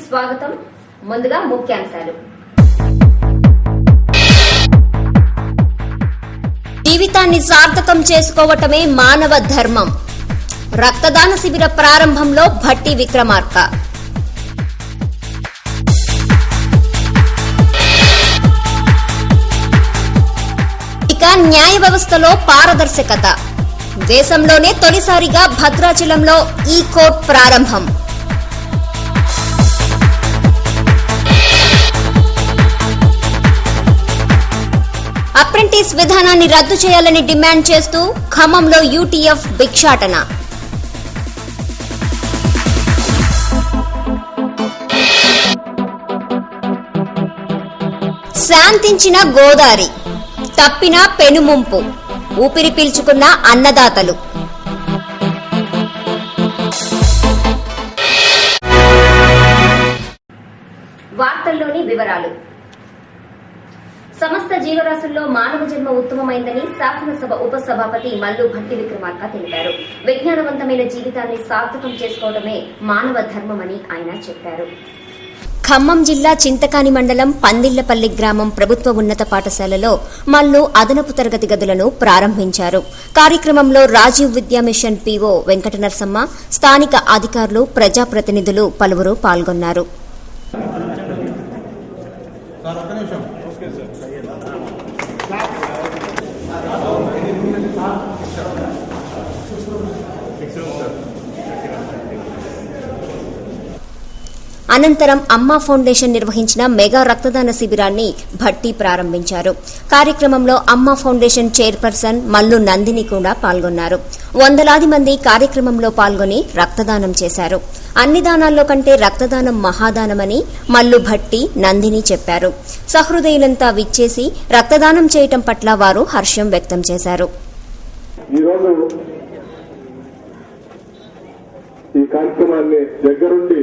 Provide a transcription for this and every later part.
స్వాగతం. ముందుగా ముఖ్యాంశాలు. జీవితాన్ని సార్థకం చేసుకోవటమే మానవ ధర్మం. రక్తదాన శిబిర ప్రారంభంలో భట్టి విక్రమార్క. ఇక న్యాయ వ్యవస్థలో పారదర్శకత. దేశంలోనే తొలిసారిగా భద్రాచలంలో ఈ కోర్టు ప్రారంభం. అప్రెంటిస్ విధానాన్ని రద్దు చేయాలని డిమాండ్ చేస్తూ ఖమ్మంలో యూటీఎఫ్ భిక్షాటన. శాంతించిన గోదావరి, తప్పిన పెనుముంపు, ఊపిరి పీల్చుకున్న అన్నదాతలు. వార్తల్లోని వివరాలు. సమస్త జీవరాశుల్లో మానవ జన్మ ఉత్తమమైందని శాసనసభ ఉపసభాపతి మల్లు భట్టి విక్రమార్క తెలిపారు. విజ్ఞానవంతమైన జీవితాన్ని సార్థకం చేసుకోవడమే మానవ ధర్మమని ఆయన చెప్పారు. ఖమ్మం జిల్లా చింతకాని మండలం పందిళ్లపల్లి గ్రామం ప్రభుత్వ ఉన్నత పాఠశాలలో మల్లు అదనపు తరగతి గదులను ప్రారంభించారు. కార్యక్రమంలో రాజీవ్ విద్యా మిషన్ పీఓ వెంకట నరసమ్మ, స్థానిక అధికారులు, ప్రజాప్రతినిధులు పలువురు పాల్గొన్నారు. అనంతరం అమ్మా ఫౌండేషన్ నిర్వహించిన మెగా రక్తదాన శిబిరాన్ని భట్టి ప్రారంభించారు. కార్యక్రమంలో అమ్మా ఫౌండేషన్ చైర్పర్సన్ మల్లు నందిని కూడా పాల్గొన్నారు. వందలాది మంది కార్యక్రమంలో పాల్గొని రక్తదానం చేశారు. అన్ని దానాల్లో కంటే రక్తదానం మహాదానమని మల్లు భట్టి, నందిని చెప్పారు. సహృదయులంతా విచ్చేసి రక్తదానం చేయటం పట్ల వారు హర్షం వ్యక్తం చేశారు. ఈ కార్యక్రమాన్ని దగ్గరుండి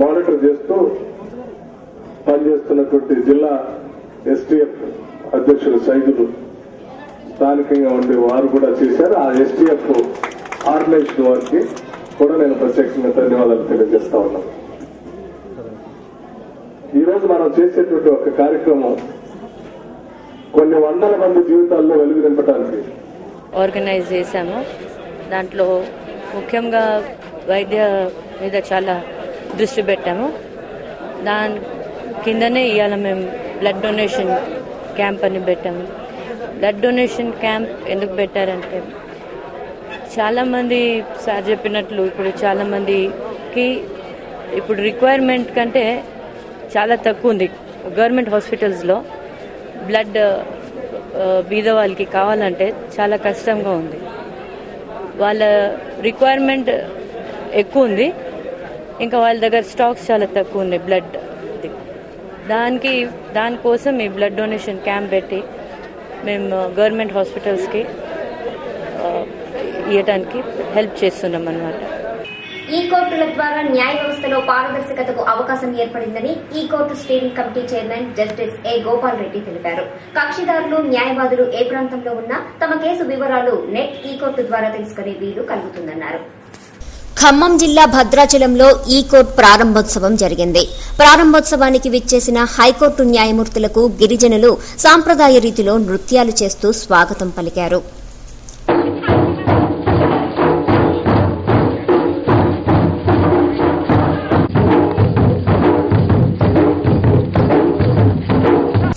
మానిటర్ చేస్తూ పనిచేస్తున్నటువంటి జిల్లా ఎస్టీఎఫ్ అధ్యక్షులు సైదులు స్థానికంగా ఉండే వారు కూడా చేశారు. ఆ ఎస్టీఎఫ్ ఆర్గనైజేషన్ వారికి కూడా నేను ప్రత్యేకంగా ధన్యవాదాలు తెలియజేస్తా ఉన్నాను. ఈరోజు మనం చేసేటువంటి ఒక కార్యక్రమం కొన్ని వందల మంది జీవితాల్లో వెలుగు నింపడానికి ఆర్గనైజ్ చేశాము. దాంట్లో ముఖ్యంగా వైద్య మీద చాలా దృష్టి పెట్టాము. దాని కిందనే ఇవాళ మేము బ్లడ్ డొనేషన్ క్యాంప్ అని పెట్టాము. బ్లడ్ డొనేషన్ క్యాంప్ ఎందుకు పెట్టారంటే చాలామంది సార్ చెప్పినట్లు ఇప్పుడు చాలామందికి ఇప్పుడు రిక్వైర్మెంట్ కంటే చాలా తక్కువ ఉంది. గవర్నమెంట్ హాస్పిటల్స్లో బ్లడ్ బీద వాళ్ళకి కావాలంటే చాలా కష్టంగా ఉంది. వాళ్ళ రిక్వైర్మెంట్ ఎక్కువ ఉంది, ఇంకా వాళ్ళ దగ్గర స్టాక్స్ చాలా తక్కువ ఉన్నాయి బ్లడ్. దానికోసం ఈ బ్లడ్ డొనేషన్ క్యాంప్ పెట్టి మేము గవర్నమెంట్ హాస్పిటల్స్కి ఇవ్వడానికి హెల్ప్ చేస్తున్నాం అన్నమాట. ఈ కోర్టుల ద్వారా న్యాయ వ్యవస్థలో పారదర్శకతకు అవకాశం ఏర్పడిందని ఈ court steering committee chairman justice A Gopal Reddy తెలిపారు. కక్షిదారులు, న్యాయవాదులు ఏ ప్రాంతంలో ఉన్నా తమ కేసు వివరాలు నెట్ ఈ కోర్టు ద్వారా తెలుసుకునే వీలు కలుగుతుందన్నారు. ఖమ్మం జిల్లా భద్రాచలంలో ఈ కోర్టు ప్రారంభోత్సవం జరిగింది. ప్రారంభోత్సవానికి విచ్చేసిన హైకోర్టు న్యాయమూర్తులకు గిరిజనులు సాంప్రదాయ రీతిలో నృత్యాలు చేస్తూ స్వాగతం పలికారు.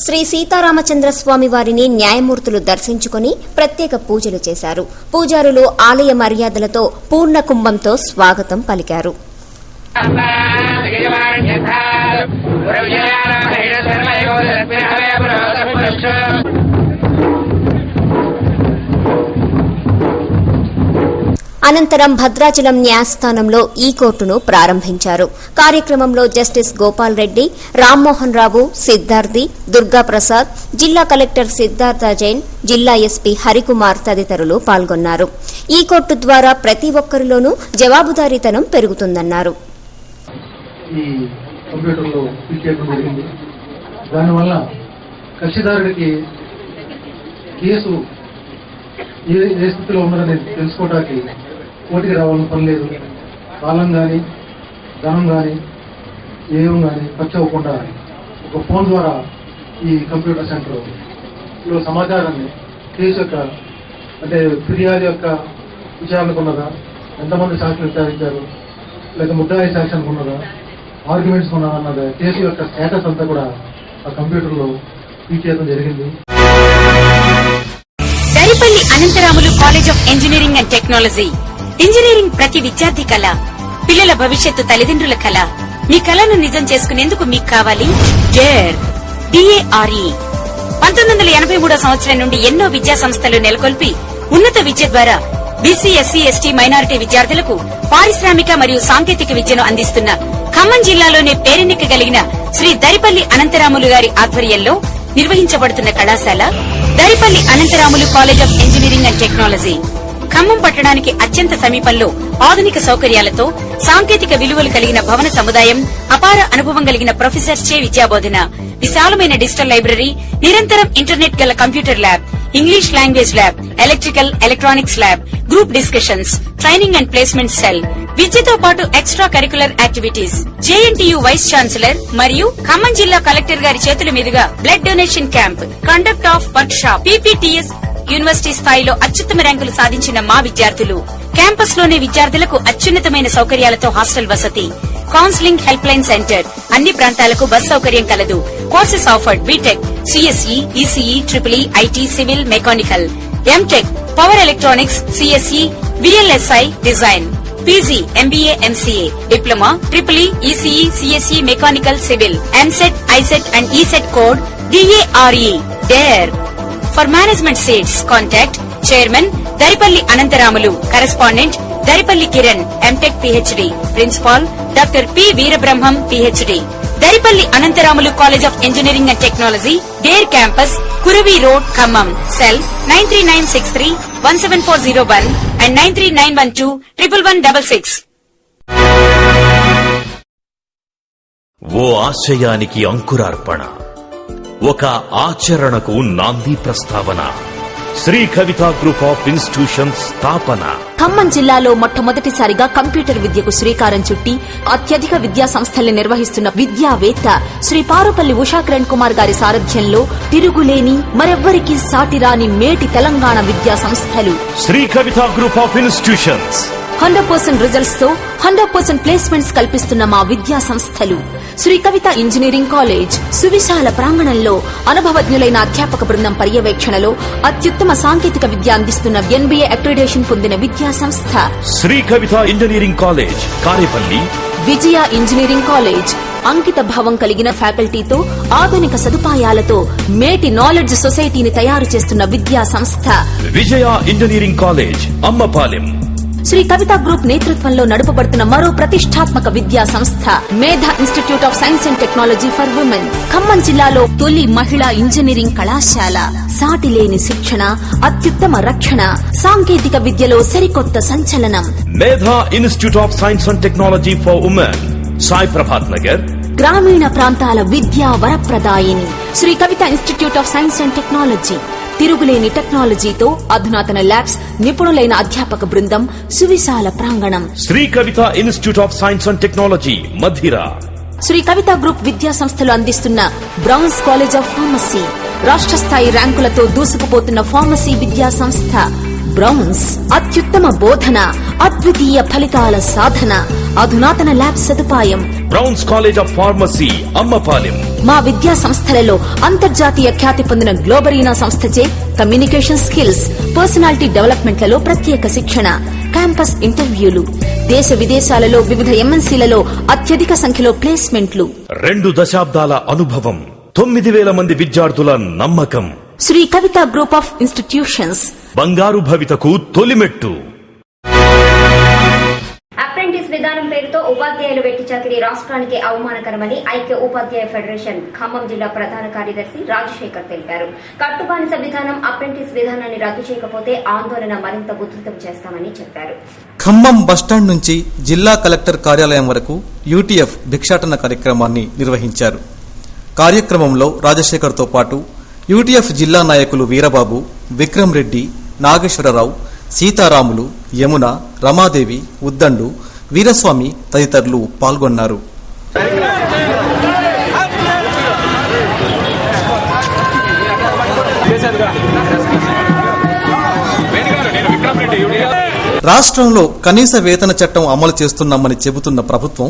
శ్రీ సీతారామచంద్రస్వామి వారిని న్యాయమూర్తులు దర్శించుకుని ప్రత్యేక పూజలు చేశారు. పూజారులు ఆలయ మర్యాదలతో పూర్ణ కుంభంతో స్వాగతం పలికారు. అనంతరం భద్రాచలం న్యాయస్థానంలో ఈ కోర్టును ప్రారంభించారు. కార్యక్రమంలో జస్టిస్ గోపాల్ రెడ్డి, రామ్మోహన్ రావు, సిద్ధార్థి, దుర్గాప్రసాద్, జిల్లా కలెక్టర్ సిద్ధార్థ జైన్, జిల్లా ఎస్పీ హరికుమార్ తదితరులు పాల్గొన్నారు. ఈ కోర్టు ద్వారా ప్రతి ఒక్కరిలోనూ జవాబుదారీతనం పెరుగుతుందన్నారు. దానివల్ల కక్షిదారుడికి కేసు ఏ స్థితిలో ఉన్నదని తెలుసుకోవడానికి కోర్టుకి రావాలని పని లేదు. కాలం కానీ ధనం కానీ ఏం కానీ ఖర్చు అవ్వకుండా ఒక ఫోన్ ద్వారా ఈ కంప్యూటర్ సెంటర్లో సమాచారాన్ని కేసు యొక్క అంటే ఫిర్యాదు యొక్క విచారణకు ఉన్నదా, ఎంతమంది సాక్షులు విచారించారు, లేదా ముద్దాయి సాక్ష్యానికి ఉన్నదా, ఆర్గ్యుమెంట్స్ ఉన్నదా అన్నది కేసు యొక్క స్టేటస్ అంతా కూడా ఆ కంప్యూటర్లో ఫీడ్ చేయడం జరిగింది. Daripalli Anantharamulu college of engineering and technology. Engineering ప్రతి విద్యార్థి కళ, పిల్లల భవిష్యత్తు తల్లిదండ్రుల కళ. మీ కళను నిజం చేసుకునేందుకు మీకు కావాలి డేర్ DARE. 1983 సంవత్సరం నుండి ఎన్నో విద్యా సంస్థలు నెలకొల్పి ఉన్నత విద్య ద్వారా BC, SC, ST మైనారిటీ విద్యార్థులకు పారిశ్రామిక మరియు సాంకేతిక విద్యను అందిస్తున్న ఖమ్మం జిల్లాలోనే పేరెన్నికగలిగిన శ్రీ దరిపల్లి అనంతరాములు గారి ఆధ్వర్యంలో నిర్వహించబడుతున్న కళాశాల Daripalli Anantharamulu college of engineering and technology. Khammam పట్టణానికి అత్యంత సమీపంలో ఆధునిక సౌకర్యాలతో సాంకేతిక విలువలు కలిగిన భవన సముదాయం, అపార అనుభవం కలిగిన ప్రొఫెసర్స్ చే విద్యాబోధన, విశాలమైన డిజిటల్ లైబ్రరీ, నిరంతరం ఇంటర్నెట్ గల computer lab, English language lab, electrical electronics lab, group discussions, training and placement cell, విద్యతో పాటు extra curricular activities. JNTU vice chancellor మరియు ఖమ్మం జిల్లా కలెక్టర్ గారి చేతుల మీదుగా blood donation camp, conduct of workshop, PPTS university స్థాయిలో అత్యుత్తమ ర్యాంకులు సాధించిన మా విద్యార్థులు. క్యాంపస్ లోనే విద్యార్థులకు అత్యున్నతమైన సౌకర్యాలతో హాస్టల్ వసతి, కౌన్సిలింగ్ హెల్ప్ లైన్ సెంటర్, అన్ని ప్రాంతాలకు బస్ సౌకర్యం కలదు. Courses offered B Tech, CSE, ECE, EEE, IT, civil, mechanical, MTech, power electronics, CSE, VLSI, design, PG, MBA, MCA, diploma, EEE, ECE, CSE, mechanical, civil, MSET, ISET and ESET code DARE. DARE. For management seats, contact Chairman Daripalli Anantaramulu, Correspondent Daripalli Kiran, MTech PhD, Principal Dr. P. Veerabrahmam, PhD. Daripalli Anantaramulu College of Engineering and Technology, DARE Campus, Kuravi Road, Khammam. Cell 93963-17401 and 93912-11166. ఓ ఆశయానికి అంకురార్పణ, ఒక ఆచరణకు నాంది ప్రస్తావన. Shri Kavitha group of institutions స్థాపన. ఖమ్మం జిల్లాలో మొట్టమొదటిసారిగా computer విద్యకు శ్రీకారం చుట్టి అత్యధిక విద్యా సంస్థల్ని నిర్వహిస్తున్న విద్యావేత్త శ్రీ పారుపల్లి ఉషాకిరణ్ కుమార్ గారి సారథ్యంలో తిరుగులేని, మరెవ్వరికీ సాటిరాని మేటి తెలంగాణ విద్యా సంస్థలు Shri Kavitha group of institutions. 100% results తో 100% ప్లేస్మెంట్స్ కల్పిస్తున్న మా విద్యా సంస్థలు శ్రీ కవిత ఇంజనీరింగ్ కాలేజ్. సువిశాల ప్రాంగణంలో అనుభవజ్ఞులైన అధ్యాపక బృందం పర్యవేక్షణలో అత్యుత్తమ సాంకేతిక విద్య అందిస్తున్న NBA అక్రిడేషన్ పొందిన విద్యా సంస్థ శ్రీ కవిత ఇంజనీరింగ్ కాలేజ్ కారేపల్లి. విజయ ఇంజనీరింగ్ కాలేజ్ అంకిత భావం కలిగిన ఫ్యాకల్టీతో ఆధునిక సదుపాయాలతో మేటి నాలెడ్జ్ సొసైటీని తయారు చేస్తున్న విద్యా సంస్థ విజయ engineering college Ammapalem. Shri Kavitha group నేతృత్వంలో నడుపబడుతున్న మరో ప్రతిష్టాత్మక విద్యా సంస్థ మేధా institute of science and technology for women. Khammam జిల్లాలో తొలి మహిళా ఇంజనీరింగ్ కళాశాల. సాటిలేని శిక్షణ, అత్యుత్తమ రక్షణ, సాంకేతిక విద్యలో సరికొత్త సంచలనం. Medha institute of science and technology for women, Sai Prabhat Nagar. గ్రామీణ ప్రాంతాల విద్యా వరప్రదాయిని Shri Kavitha institute of science and technology. తిరుగులేని టెక్నాలజీతో అధునాతన ల్యాబ్స్, నిపుణులైన అధ్యాపక బృందం, సువిశాల ప్రాంగణం. Shri Kavitha institute of science and technology Madhira. Shri Kavitha group విద్యా సంస్థలు అందిస్తున్న బ్రౌన్స్ కాలేజ్ ఆఫ్ ఫార్మసీ. రాష్ట్ర స్థాయి ర్యాంకులతో దూసుకుపోతున్న ఫార్మసీ విద్యా సంస్థ బ్రౌన్స్. అత్యుత్తమ బోధన, అద్వితీయ ఫలితాల సాధన, అధునాతన ల్యాబ్ సదుపాయం. Browns college of pharmacy Ammapalem. మా విద్యా సంస్థలలో అంతర్జాతీయ ఖ్యాతి పొందిన గ్లోబరీనా సంస్థచే కమ్యూనికేషన్ స్కిల్స్, పర్సనాలిటీ డెవలప్మెంట్లలో ప్రత్యేక శిక్షణ, క్యాంపస్ ఇంటర్వ్యూలు, దేశ విదేశాలలో వివిధ MNCలలో అత్యధిక సంఖ్యలో ప్లేస్మెంట్లు. 2 దశాబ్దాల అనుభవం, 9,000 మంది విద్యార్థుల నమ్మకం. Shri Kavitha group of institutions. బంగారు భవితకు తొలిమెట్టు. అప్రెంటిస్ విధానం పేరుతో ఉపాధ్యాయులు వెట్టి చాకిరీ రాష్ట్రానికి అవమానకరమని ఐక్య ఉపాధ్యాయ ఫెడరేషన్ ఖమ్మం జిల్లా ప్రధాన కార్యదర్శి రాజశేఖర్ తెలిపారు. కట్టుబానిస విధానం అప్రెంటిస్ విధానాన్ని రద్దు చేయకపోతే ఆందోళన మరింత ఉధృతం చేస్తామని చెప్పారు. ఖమ్మం బస్టాండ్ నుంచి జిల్లా కలెక్టర్ కార్యాలయం వరకు UTF భిక్షాటన కార్యక్రమాన్ని నిర్వహించారు. కార్యక్రమంలో రాజశేఖర్తో పాటు UTF జిల్లా నాయకులు వీరబాబు, విక్రమ్ రెడ్డి, నాగేశ్వరరావు, సీతారాములు, యమున, రమాదేవి, ఉద్దండు, వీరస్వామి తదితరులు పాల్గొన్నారు. రాష్ట్రంలో కనీస వేతన చట్టం అమలు చేస్తున్నామని చెబుతున్న ప్రభుత్వం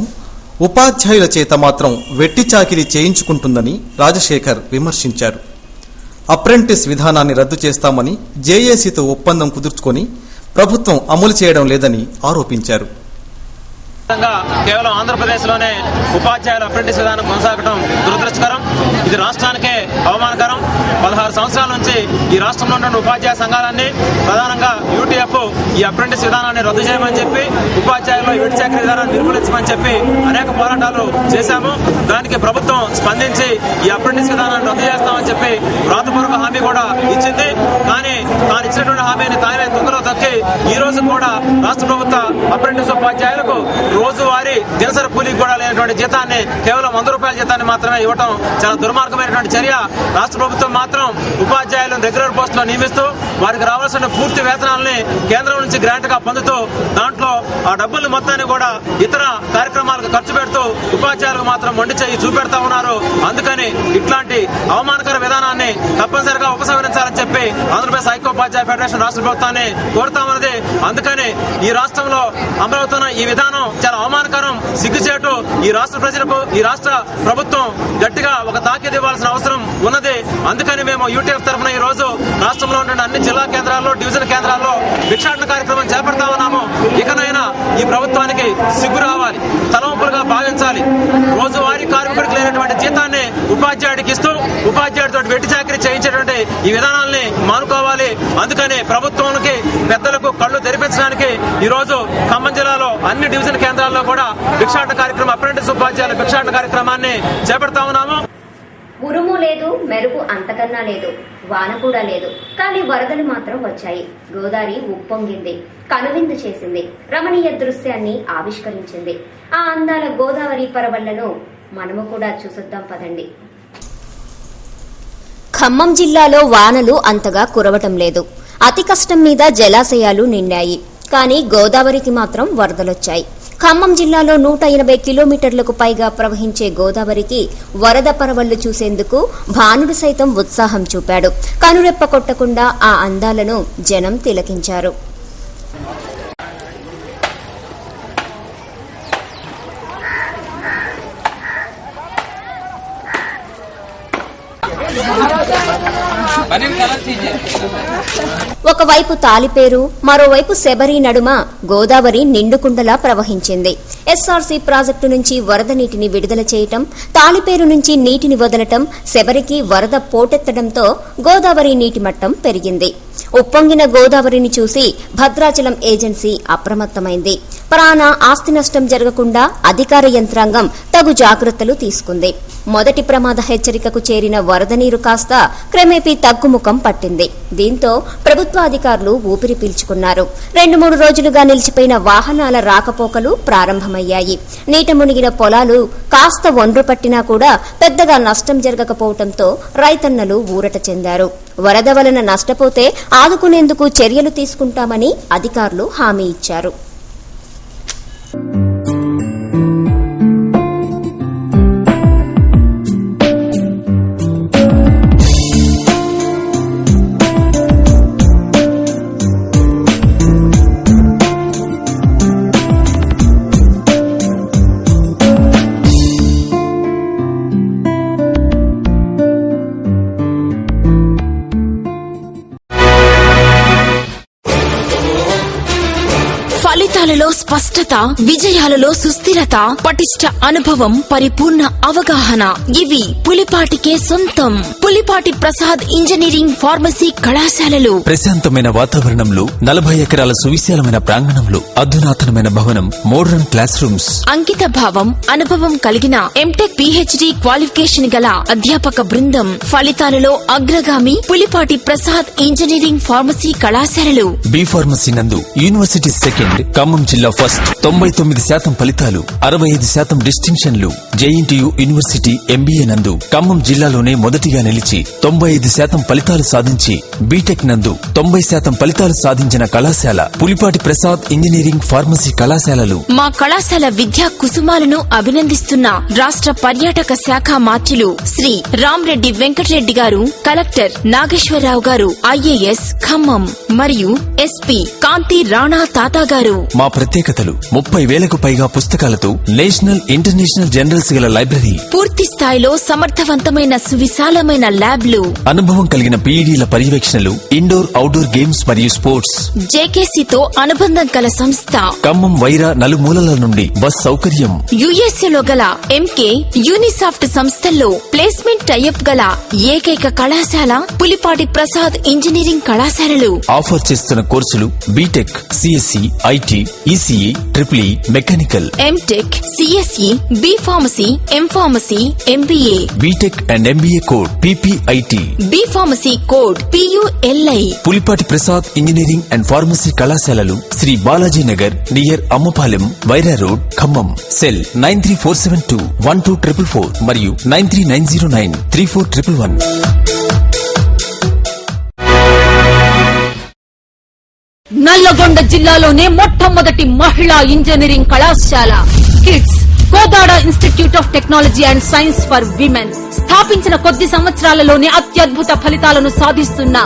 ఉపాధ్యాయుల చేత మాత్రం వెట్టి చాకిరీ చేయించుకుంటుందని రాజశేఖర్ విమర్శించారు. అప్రెంటిస్ విధానాన్ని రద్దు చేస్తామని జేఏసీతో ఒప్పందం కుదుర్చుకొని ప్రభుత్వం అమలు చేయడం లేదని ఆరోపించారు. కేవలం ఆంధ్రప్రదేశ్లోనే ఉపాధ్యాయుల అప్రెంటిస్ విధానం కొనసాగడం దురదృష్టకరం. ఇది రాష్ట్రానికే అవమానకరం. 16 సంవత్సరాల నుంచి ఈ రాష్ట్రంలో ఉన్న ఉపాధ్యాయ సంఘాలన్నీ ప్రధానంగా యూటీఎఫ్ ఈ అప్రెంటిస్ విధానాన్ని రద్దు చేయమని చెప్పి, ఉపాధ్యాయుల్లో వెట్టి చాకిరీ విధానాన్ని నిర్మూలించమని చెప్పి అనేక పోరాటాలు చేశాము. దానికి ప్రభుత్వం స్పందించి ఈ అప్రెంటిస్ విధానాన్ని రద్దు చేస్తామని చెప్పి వ్రాతపూర్వక హామీ కూడా ఇచ్చింది. కానీ తాను ఇచ్చినటువంటి హామీని తానే తొందరలో తొక్కి ఈ రోజు కూడా రాష్ట్ర ప్రభుత్వ అప్రెంటిస్ ఉపాధ్యాయులకు రోజువారీ దినసరి కూలీకి కూడా లేనటువంటి జీతాన్ని, కేవలం 100 రూపాయల జీతాన్ని మాత్రమే ఇవ్వడం చాలా దుర్మార్గమైనటువంటి చర్య. రాష్ట్ర ప్రభుత్వం మాత్రం ఉపాధ్యాయులను రెగ్యులర్ పోస్టులో నియమిస్తూ వారికి రావాల్సిన పూర్తి వేతనాలని కేంద్రం నుంచి గ్రాంట్ గా పొందుతూ దాంట్లో ఆ డబ్బులు మొత్తాన్ని కూడా ఇతర కార్యక్రమాలకు ఖర్చు పెడుతూ ఉపాధ్యాయులకు మాత్రం మొండి చేయి చూపెడతా ఉన్నారు. అందుకని ఇట్లాంటి అవమానకర విధానాన్ని తప్పనిసరిగా ఉపసంహరించాలని చెప్పి ఆంధ్రప్రదేశ్ ఐక్యోపాధ్యాయ ఫెడరేషన్ రాష్ట్ర ప్రభుత్వాన్ని కోరుతామన్నది. అందుకని ఈ రాష్ట్రంలో అమలవుతున్న ఈ విధానం చాలా అవమానకరం, సిగ్గుచేటు. ఈ రాష్ట్ర ప్రజలకు ఈ రాష్ట్ర ప్రభుత్వం గట్టిగా ఒక తాకీదు ఇవ్వాల్సిన అవసరం ఉన్నది. అందుకని మేము యూటీఎఫ్ తరఫున ఈ రోజు రాష్ట్రంలో ఉన్న అన్ని జిల్లా కేంద్రాల్లో, డివిజన్ కేంద్రాల్లో భిక్షాటన కార్యక్రమం చేపడతా ఉన్నాము. ఇకనైనా ఈ ప్రభుత్వానికి సిగ్గు రావాలి, తలవంపులుగా భావించాలి. రోజువారీ కార్మికుడికి లేనటువంటి జీతాన్ని ఉపాధ్యాయుడికి ఇస్తూ ఉపాధ్యాయుడితో వెట్టి చాకిరీ చేయించేటువంటి ఈ విధానాల్ని మానుకోవాలి. అందుకని ప్రభుత్వానికి, పెద్దలకు కళ్లు తెరిపించడానికి ఈ రోజు ఖమ్మం జిల్లాలో అన్ని డివిజన్ కేంద్రాల్లో కూడా భిక్షాటన కార్యక్రమం, అప్రెంటిస్ ఉపాధ్యాయుల భిక్షాటన కార్యక్రమాన్ని చేపడతా ఉన్నాము. ఉరుము లేదు, మెరుపు అంతకన్నా లేదు, వాన కూడా లేదు, కానీ వరదలు మాత్రం వచ్చాయి. గోదావరి ఉప్పొంగింది, కనువిందు చేసింది, రమణీయ దృశ్యాన్ని ఆవిష్కరించింది. ఆ అందాల గోదావరి పరవళ్లను మనము కూడా చూసొద్దాం పదండి. ఖమ్మం జిల్లాలో వానలు అంతగా కురవటం లేదు. అతి కష్టం మీద జలాశయాలు నిండాయి, కానీ గోదావరికి మాత్రం వరదలొచ్చాయి. ఖమ్మం జిల్లాలో 180 కిలోమీటర్లకు పైగా ప్రవహించే గోదావరికి వరద పరవళ్లు చూసేందుకు భానుడు సైతం ఉత్సాహం చూపాడు. కనురెప్ప కొట్టకుండా ఆ అందాలను జనం తిలకించారు. ఒకవైపు తాలిపేరు, మరోవైపు శబరి నడుమ గోదావరి నిండుకుండలా ప్రవహించింది. ఎస్ఆర్సీ ప్రాజెక్టు నుంచి వరద నీటిని విడుదల చేయటం, తాలిపేరు నుంచి నీటిని వదలటం, శబరికి వరద పోటెత్తడంతో గోదావరి నీటి మట్టం పెరిగింది. ఉప్పొంగిన గోదావరిని చూసి భద్రాచలం ఏజెన్సీ అప్రమత్తమైంది. ప్రాణ ఆస్తి నష్టం జరగకుండా అధికార యంత్రాంగం తగు జాగ్రత్తలు తీసుకుంది. మొదటి ప్రమాద హెచ్చరికకు చేరిన వరద నీరు కాస్త క్రమేపీ తగ్గుముఖం పట్టింది. దీంతో ప్రభుత్వ అధికారులు ఊపిరి పీల్చుకున్నారు. 2-3 రోజులుగా నిలిచిపోయిన వాహనాల రాకపోకలు ప్రారంభమయ్యాయి. నీట మునిగిన పొలాలు కాస్త ఒండ్రు పట్టినా కూడా పెద్దగా నష్టం జరగకపోవడంతో రైతన్నలు ఊరట చెందారు. వరద వలన నష్టపోతే ఆదుకునేందుకు చర్యలు తీసుకుంటామని అధికారులు హామీ ఇచ్చారు. ఫలితాలలో స్పష్టత, విజయాలలో సుస్థిరత, పటిష్ట అనుభవం, పరిపూర్ణ అవగాహన ఇవి పులిపాటికే సొంతం. పులిపాటి ప్రసాద్ ఇంజనీరింగ్ ఫార్మసీ కళాశాలలు. ప్రశాంతమైన వాతావరణంలో 40 ఎకరాల సువిశాలమైన ప్రాంగణంలో అధునాతనమైన భవనం, మోడర్న్ క్లాస్ రూమ్స్, అంకిత భావం, అనుభవం కలిగిన ఎంటెక్ పిహెచ్డి క్వాలిఫికేషన్ గల అధ్యాపక బృందం. ఫలితాలలో అగ్రగామి పులిపాటి ప్రసాద్ ఇంజనీరింగ్ ఫార్మసీ కళాశాలలు. బి ఫార్మసీ నందు యూనివర్సిటీ సెకండ్, ఖమ్మం జిల్లా ఫస్ట్, 99% ఫలితాలు, 65% డిస్టింక్షన్లు. జేఎన్టీయూ యూనివర్సిటీ ఎంబీఏ నందు ఖమ్మం జిల్లాలోనే మొదటిగా నిలిచి 95% ఫలితాలు సాధించి, బీటెక్ నందు 90% ఫలితాలు సాధించిన కళాశాల పులిపాటి ప్రసాద్ ఇంజనీరింగ్ ఫార్మసీ కళాశాలలు. మా కళాశాల విద్యా కుసుమాలను అభినందిస్తున్న రాష్ట్ర పర్యాటక శాఖ మాత్యులు శ్రీ రామ్రెడ్డి వెంకటరెడ్డి గారు, కలెక్టర్ నాగేశ్వరరావు గారు, ఐఏఎస్ ఖమ్మం మరియు ఎస్పీ శాంతి రాణా తాతా గారు. మా ప్రత్యేకతలు 30,000కు పైగా పుస్తకాలతో నేషనల్ ఇంటర్నేషనల్ జర్నల్స్ గల లైబ్రరీ, పూర్తి స్థాయిలో సమర్థవంతమైన సువిశాలమైన ల్యాబ్లు, అనుభవం కలిగిన పీఈడీల పర్యవేక్షణలు, ఇండోర్ అవుట్డోర్ గేమ్స్ మరియు స్పోర్ట్స్, జేకేసీతో అనుబంధం కల సంస్థ, ఖమ్మం వైరా నలుమూలల నుండి బస్ సౌకర్యం, యుఎస్ఏలో గల ఎంకే యూనిసాఫ్ట్ సంస్థల్లో ప్లేస్మెంట్ టైఅప్ గల ఏకైక కళాశాల పులిపాటి ప్రసాద్ ఇంజనీరింగ్ కళాశాలలు. ఆఫర్ చేస్తున్న కోర్సులు BTech, CSC, IT, ECE, triple mechanical, MTech, CSE, B pharmacy, M pharmacy, MBA, BTech and MBA code PPIT, B pharmacy code PULI. Pulipati Prasad engineering and pharmacy కళాశాలలు Shri Balaji Nagar near Ammapalem, Wyra road, Khammam. Cell 9347212444 మరియు 9390934111. నల్లగొండ జిల్లాలోనే మొట్టమొదటి మహిళా ఇంజనీరింగ్ కళాశాల KIDS Kodada institute of technology and science for women స్థాపించిన కొద్ది సంవత్సరాలలోనే అత్యద్భుత ఫలితాలను సాధిస్తున్న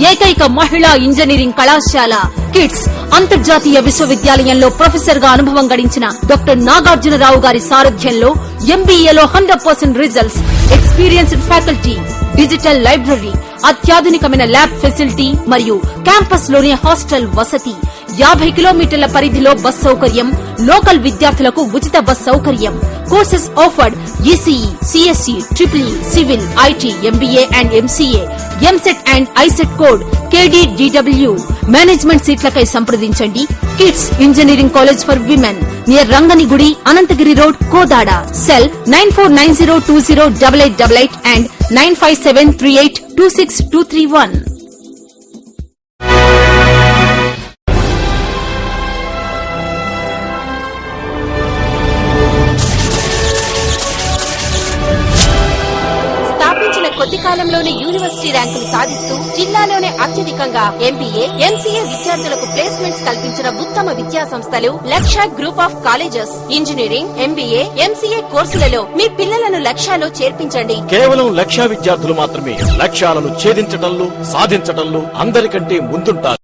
ఏకైక మహిళా ఇంజనీరింగ్ కళాశాల కిడ్స్. అంతర్జాతీయ విశ్వవిద్యాలయంలో ప్రొఫెసర్ గా అనుభవం గడించిన డాక్టర్ నాగార్జునరావు గారి సారథ్యంలో ఎంబీఏలో 100% results, experienced faculty, digital library, అత్యాధునికమైన ల్యాబ్ ఫెసిలిటీ మరియు క్యాంపస్ లోనే హాస్టల్ వసతి, 50 కిలోమీటర్ల పరిధిలో బస్ సౌకర్యం, లోకల్ విద్యార్థులకు ఉచిత బస్ సౌకర్యం. Courses offered ECE, CSE, triple civil, IT, MBA and MCA, EAMCET and ICET code KDDW. Management సీట్లకై సంప్రదించండి. KIDS engineering college for women near Ranganigudi, Anantagiri road, Kodada. Cell 9490208888 and 9573826231. కొద్ది కాలంలోనే యూనివర్సిటీ ర్యాంకులు సాధిస్తూ జిల్లాలోనే అత్యధికంగా ఎంబీఏ, ఎంసీఏ విద్యార్థులకు ప్లేస్మెంట్స్ కల్పించిన ఉత్తమ విద్యా సంస్థలు లక్ష్య group of colleges. Engineering, MBA, MCA కోర్సులలో మీ పిల్లలను లక్ష్యాలో చేర్పించండి. కేవలం లక్ష్య విద్యార్థులు మాత్రమే లక్ష్యాలను ఛేదించటంలో, సాధించటంలో అందరికంటే ముందుంటారు.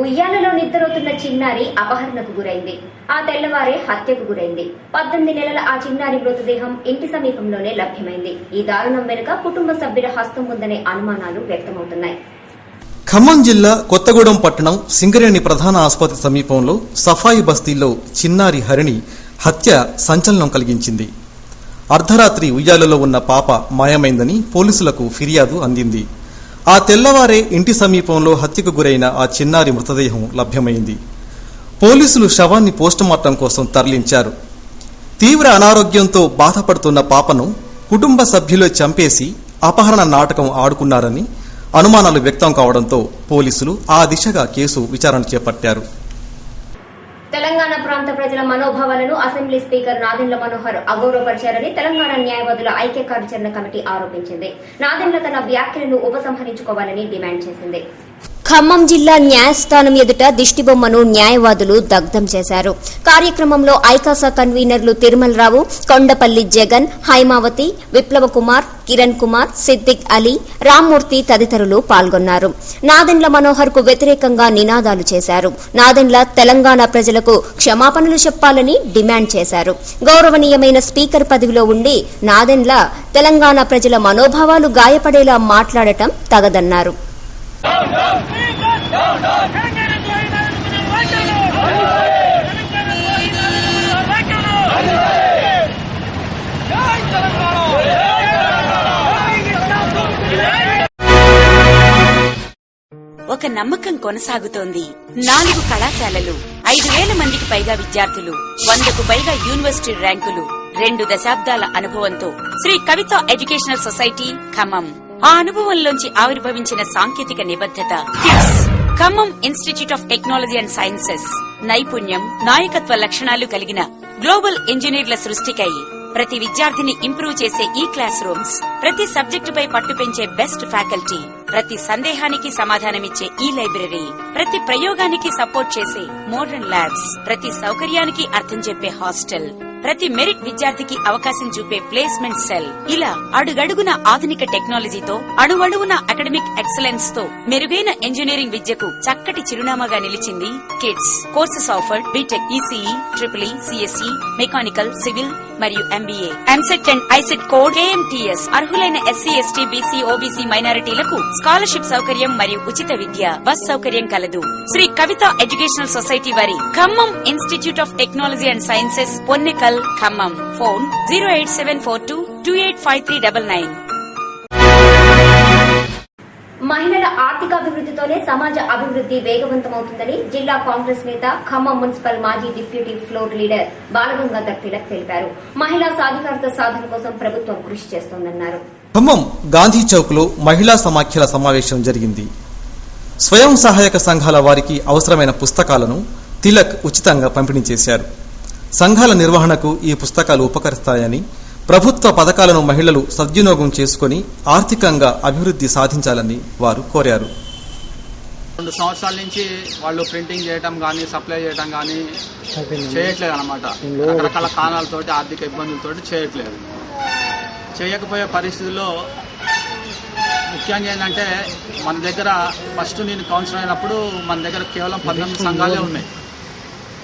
ఉయ్యాలలో నిద్రపోతున్న చిన్నారి అపహరణకు గురైంది. ఆ తెల్లవారే హత్యకు గురైంది. 18 నెలల ఆ చిన్నారి మృతదేహం ఇంటి సమీపంలోనే లభ్యమైంది. ఈ దారుణం వెనుక కుటుంబ సభ్యుల హస్తం ఉందనే అనుమానాలు వ్యక్తమవుతున్నాయి. ఖమ్మం జిల్లా కొత్తగూడెం పట్టణం సింగరేణి ప్రధాన ఆసుపత్రి సమీపంలో సఫాయి బస్తీలో చిన్నారి హరిణి హత్య సంచలనం కలిగించింది. అర్ధరాత్రి ఉయ్యాలలో ఉన్న పాప మాయమైందని పోలీసులకు ఫిర్యాదు అందింది. ఆ తెల్లవారే ఇంటి సమీపంలో హత్యకు గురైన ఆ చిన్నారి మృతదేహం లభ్యమైంది. పోలీసులు శవాన్ని పోస్టుమార్టం కోసం తరలించారు. తీవ్ర అనారోగ్యంతో బాధపడుతున్న పాపను కుటుంబ సభ్యులు చంపేసి అపహరణ నాటకం ఆడుకున్నారని అనుమానాలు వ్యక్తం కావడంతో పోలీసులు ఆ దిశగా కేసు విచారణ చేపట్టారు. తెలంగాణ ప్రాంత ప్రజల మనోభావాలను అసెంబ్లీ స్పీకర్ నాదెండ్ల మనోహర్ అగౌరవపరిచారని తెలంగాణ న్యాయవాదుల ఐక్య కార్యాచరణ కమిటీ ఆరోపించింది. నాదెండ్ల తన వ్యాఖ్యలను ఉపసంహరించుకోవాలని డిమాండ్ చేసింది. ఖమ్మం జిల్లా న్యాయస్థానం ఎదుట దిష్టిబొమ్మను న్యాయవాదులు దగ్ధం చేశారు. కార్యక్రమంలో ఐకాసా కన్వీనర్లు తిరుమలరావు, కొండపల్లి జగన్, హైమావతి, విప్లవ కుమార్, కిరణ్ కుమార్, సిద్దిక్ అలీ, రామ్మూర్తి తదితరులు పాల్గొన్నారు. నాదెండ్ల మనోహర్ కు వ్యతిరేకంగా నినాదాలు చేశారు. నాదెండ్ల తెలంగాణ ప్రజలకు క్షమాపణలు చెప్పాలని డిమాండ్ చేశారు. గౌరవనీయమైన స్పీకర్ పదవిలో ఉండి నాదెండ్ల తెలంగాణ ప్రజల మనోభావాలు గాయపడేలా మాట్లాడటం తగదన్నారు. ఒక నమ్మకం కొనసాగుతోంది. 4 కళాశాలలు, 5,000 మందికి పైగా విద్యార్థులు, 100కు పైగా యూనివర్సిటీ ర్యాంకులు, 2 దశాబ్దాల అనుభవంతో శ్రీ కవిత ఎడ్యుకేషనల్ సొసైటీ ఖమ్మం. ఆ అనుభవంలోంచి ఆవిర్భవించిన సాంకేతిక నిబద్ధత kids. Khammam institute of technology and sciences. నైపుణ్యం, నాయకత్వ లక్షణాలు కలిగిన గ్లోబల్ ఇంజనీర్ల సృష్టికై ప్రతి విద్యార్థిని ఇంప్రూవ్ చేసే ఈ క్లాస్ రూమ్స్, ప్రతి సబ్జెక్టుపై పట్టు పెంచే బెస్ట్ ఫ్యాకల్టీ, ప్రతి సందేహానికి సమాధానమిచ్చే ఈ లైబ్రరీ, ప్రతి ప్రయోగానికి సపోర్ట్ చేసే మోడర్న్ ల్యాబ్స్, ప్రతి సౌకర్యానికి అర్థం చెప్పే హాస్టల్, ప్రతి మెరిట్ విద్యార్థికి అవకాశం చూపే ప్లేస్మెంట్ సెల్. ఇలా అడుగడుగున ఆధునిక టెక్నాలజీతో అణువణువున అకాడమిక్ ఎక్సలెన్స్ తో మెరుగైన ఇంజనీరింగ్ విద్యకు చక్కటి చిరునామాగా నిలిచింది KIDS. Courses offered BTech, ECE, triple E, CSE, mechanical, civil మరియు MBA. EAMCET and ICET code KMTS. అర్హులైన ఎస్సీ, ఎస్టీ, బీసీ, ఓబీసీ మైనారిటీలకు స్కాలర్షిప్ సౌకర్యం మరియు ఉచిత విద్య, బస్ సౌకర్యం కలదు. శ్రీ కవిత ఎడ్యుకేషనల్ సొసైటీ వారి Khammam institute of technology and sciences, Ponnekal, Khammam. Phone 08742285399. మహిళల ఆర్థికాభివృద్ధితోనే సమాజ అభివృద్ధి వేగవంతమవుతుందని జిల్లా కాంగ్రెస్ నేత, ఖమ్మం మున్సిపల్ మాజీ deputy floor leader Balagangadhar Tilak తెలిపారు. మహిళా సాధికారత సాధన కోసం ప్రభుత్వం కృషి చేస్తోందన్నారు. ఖమ్మం గాంధీ చౌక్ లో మహిళా సమాఖ్యల సమావేశం జరిగింది. స్వయం సహాయక సంఘాల వారికి అవసరమైన పుస్తకాలను తిలక్ ఉచితంగా పంపిణీ చేశారు. సంఘాల నిర్వహణకు ఈ పుస్తకాలు ఉపకరిస్తాయని, ప్రభుత్వ పథకాలను మహిళలు సద్వినియోగం చేసుకుని ఆర్థికంగా అభివృద్ధి సాధించాలని వారు కోరారు. 2 సంవత్సరాల నుంచి వాళ్ళు ప్రింటింగ్ చేయడం కానీ, సప్లై చేయడం కానీ చేయట్లేదు అన్నమాట. రకరకాల కారణాలతోటి, ఆర్థిక ఇబ్బందులతోటి చేయట్లేదు. చేయకపోయే పరిస్థితుల్లో ముఖ్యంగా ఏంటంటే, మన దగ్గర ఫస్ట్ నేను కౌన్సిలర్ అయినప్పుడు మన దగ్గర కేవలం 19 సంఘాలే ఉన్నాయి.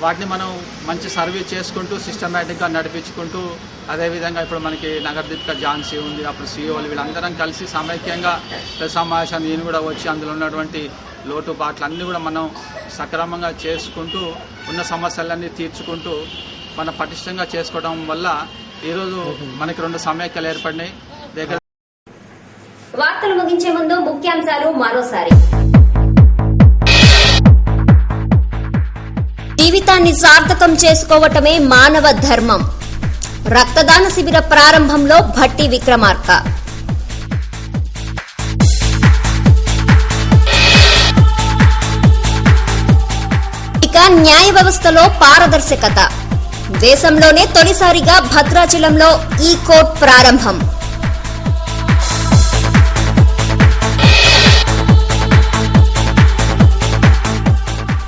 వాటిని మనం మంచి సర్వీస్ చేసుకుంటూ సిస్టమేటిక్గా నడిపించుకుంటూ, అదేవిధంగా ఇప్పుడు మనకి నగరదీపిక ఝాన్సీ ఉంది, అప్పుడు సీఓలు వీళ్ళందరం కలిసి సమైక్యంగా సమావేశాన్ని నేను కూడా వచ్చి అందులో ఉన్నటువంటి లోటుపాట్లు అన్నీ కూడా మనం సక్రమంగా చేసుకుంటూ ఉన్న సమస్యలన్నీ తీర్చుకుంటూ మనం పటిష్టంగా చేసుకోవడం వల్ల ఈరోజు మనకి 2 సమైక్యాలు ఏర్పడినాయి. దగ్గర వార్తలు ముగించే ముందు ముఖ్యాంశాలు మరోసారి. జీవితాన్ని సార్థకం చేసుకోవటమే మానవ ధర్మం. రక్తదాన శిబిర ప్రారంభంలో భట్టి విక్రమార్క. ఇక న్యాయ వ్యవస్థలో పారదర్శకత. దేశంలోనే తొలిసారిగా భద్రాచలంలో ఈ కోర్టు ప్రారంభం.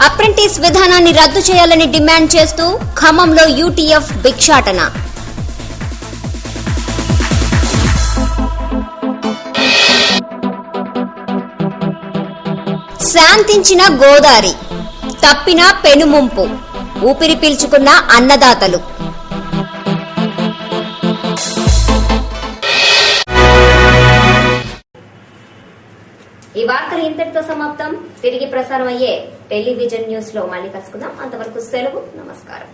అప్రెంటిస్ విధానాన్ని రద్దు చేయాలని డిమాండ్ చేస్తూ ఖమ్మంలో యూటీఎఫ్ భిక్షాటన. శాంతించిన గోదావరి, తప్పిన పెనుముంపు, ఊపిరి పీల్చుకున్న అన్నదాతలు. ఈ వార్తలు ఇంతటితో సమాప్తం. తిరిగి ప్రసారం అయ్యే టెలివిజన్ న్యూస్ లో మళ్ళీ కలుసుకుందాం. అంతవరకు సెలవు. నమస్కారం.